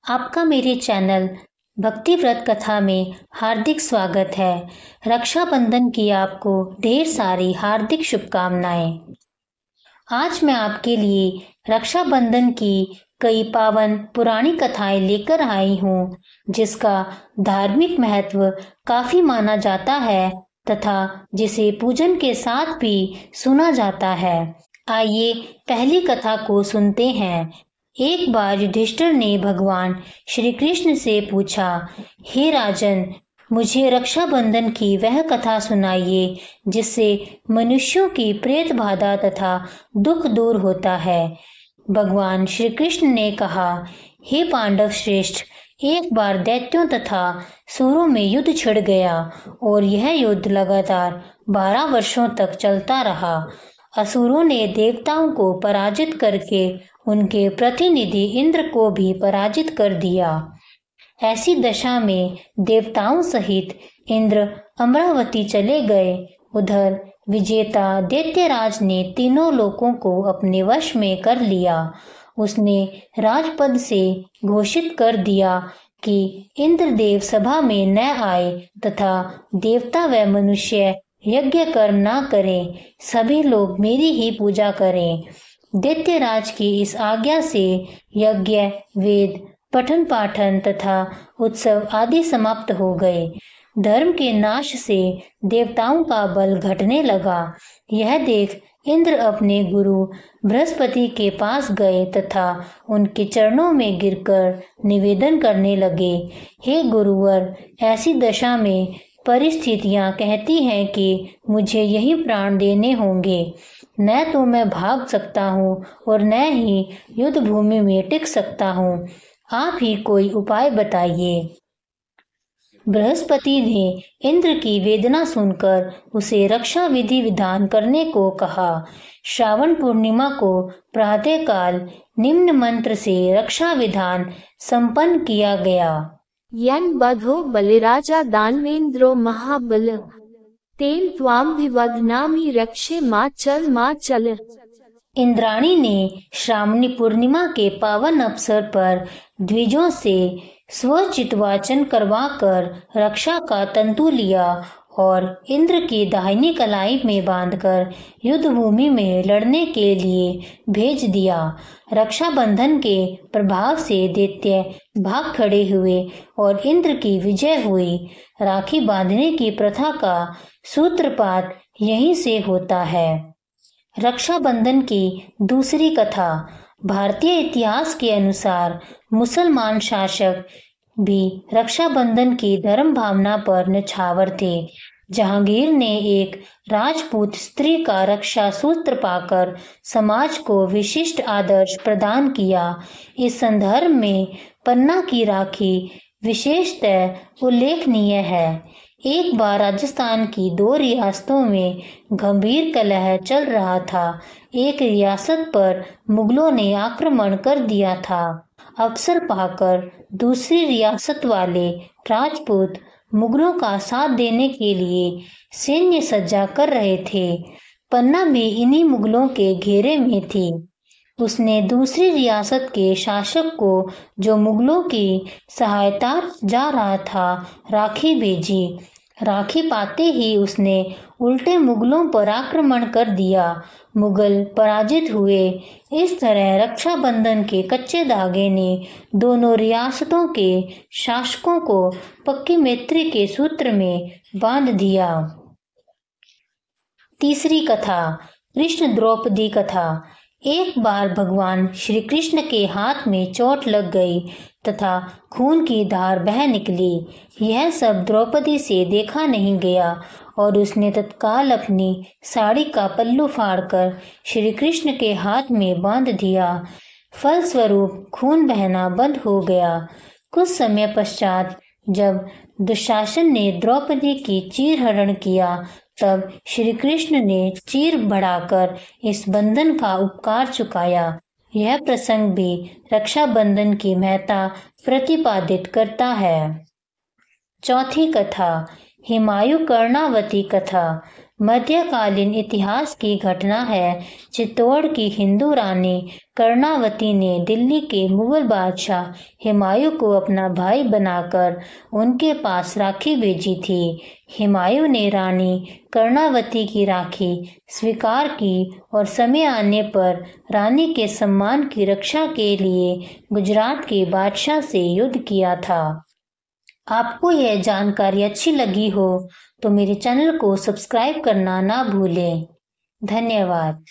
आपका मेरे चैनल भक्ति व्रत कथा में हार्दिक स्वागत है। रक्षाबंधन की आपको ढेर सारी हार्दिक शुभकामनाएं। आज मैं आपके लिए रक्षाबंधन की कई पावन पुरानी कथाएं लेकर आई हूँ, जिसका धार्मिक महत्व काफी माना जाता है तथा जिसे पूजन के साथ भी सुना जाता है। आइए पहली कथा को सुनते हैं। एक बार युधिष्ठिर ने भगवान श्री कृष्ण से पूछा, हे राजन, मुझे रक्षाबंधन की वह कथा सुनाइए जिससे मनुष्यों की प्रेत बाधा तथा दुख दूर होता है। भगवान श्री कृष्ण ने कहा, हे पांडव श्रेष्ठ, एक बार दैत्यों तथा सुरों में युद्ध छिड़ गया और यह युद्ध लगातार 12 वर्षों तक चलता रहा। असुरों ने देवताओं को पराजित करके उनके प्रतिनिधि इंद्र को भी पराजित कर दिया। ऐसी दशा में देवताओं सहित इंद्र अमरावती चले गए। उधर विजेता दैत्यराज ने तीनों लोकों को अपने वश में कर लिया। उसने राजपद से घोषित कर दिया कि इंद्रदेव सभा में न आए तथा देवता व मनुष्य यज्ञ कर्म न करें, सभी लोग मेरी ही पूजा करें। दैत्यराज की इस आज्ञा से यज्ञ, वेद, पठन पाठन तथा उत्सव आदि समाप्त हो गए। धर्म के नाश से देवताओं का बल घटने लगा। यह देख इंद्र अपने गुरु बृहस्पति के पास गए तथा उनके चरणों में गिरकर निवेदन करने लगे, हे गुरुवर, ऐसी दशा में परिस्थितियां कहती हैं कि मुझे यही प्राण देने होंगे। न तो मैं भाग सकता हूँ और न ही युद्ध भूमि में टिक सकता हूँ। आप ही कोई उपाय बताइए। बृहस्पति ने इंद्र की वेदना सुनकर उसे रक्षा विधि विधान करने को कहा। श्रावण पूर्णिमा को प्रातःकाल निम्न मंत्र से रक्षा विधान संपन्न किया गया। यन बधो बलिराजा दानवेंद्रो महाबल तेन त्वाम विवदनामि रक्षे मा चल। इंद्राणी ने श्रावणी पूर्णिमा के पावन अवसर पर द्विजों से स्वचितवाचन करवाकर रक्षा का तंतु लिया और इंद्र की दाहिनी कलाई में बांधकर युद्ध भूमि में लड़ने के लिए भेज दिया। रक्षाबंधन के प्रभाव से दैत्य भाग खड़े हुए और इंद्र की विजय हुई। राखी बांधने की प्रथा का सूत्रपात यहीं से होता है। रक्षाबंधन की दूसरी कथा। भारतीय इतिहास के अनुसार मुसलमान शासक भी रक्षाबंधन की धर्म भावना पर निछावर थे। जहांगीर ने एक राजपूत स्त्री का रक्षा सूत्र पाकर समाज को विशिष्ट आदर्श प्रदान किया। इस संदर्भ में पन्ना की राखी विशेषतः उल्लेखनीय है। एक बार राजस्थान की 2 रियासतों में गंभीर कलह चल रहा था। एक रियासत पर मुगलों ने आक्रमण कर दिया था। अवसर पाकर दूसरी रियासत वाले राजपूत मुगलों का साथ देने के लिए सैन्य सज्जा कर रहे थे। पन्ना भी इन्हीं मुगलों के घेरे में थी। उसने दूसरी रियासत के शासक को, जो मुगलों की सहायता जा रहा था, राखी भेजी। राखी पाते ही उसने उल्टे मुगलों पर आक्रमण कर दिया। मुगल पराजित हुए। इस तरह रक्षाबंधन के कच्चे धागे ने दोनों रियासतों के शासकों को पक्की मैत्री के सूत्र में बांध दिया। तीसरी कथा, कृष्ण द्रौपदी कथा। एक बार भगवान श्री कृष्ण के हाथ में चोट लग गई तथा खून की धार बह निकली। यह सब द्रौपदी से देखा नहीं गया और उसने तत्काल अपनी साड़ी का पल्लू फाड़कर श्री कृष्ण के हाथ में बांध दिया। फलस्वरूप खून बहना बंद हो गया। कुछ समय पश्चात जब दुशासन ने द्रौपदी की चीरहरण किया, तब श्री कृष्ण ने चीर बढ़ाकर इस बंधन का उपकार चुकाया। यह प्रसंग भी रक्षाबंधन की महत्ता प्रतिपादित करता है। चौथी कथा, हिमायु कर्णावती कथा। मध्यकालीन इतिहास की घटना है। चित्तौड़ की हिंदू रानी कर्णावती ने दिल्ली के मुगल बादशाह हुमायूं को अपना भाई बनाकर उनके पास राखी भेजी थी। हुमायूं ने रानी कर्णावती की राखी स्वीकार की और समय आने पर रानी के सम्मान की रक्षा के लिए गुजरात के बादशाह से युद्ध किया था। आपको यह जानकारी अच्छी लगी हो तो मेरे चैनल को सब्सक्राइब करना ना भूलें। धन्यवाद।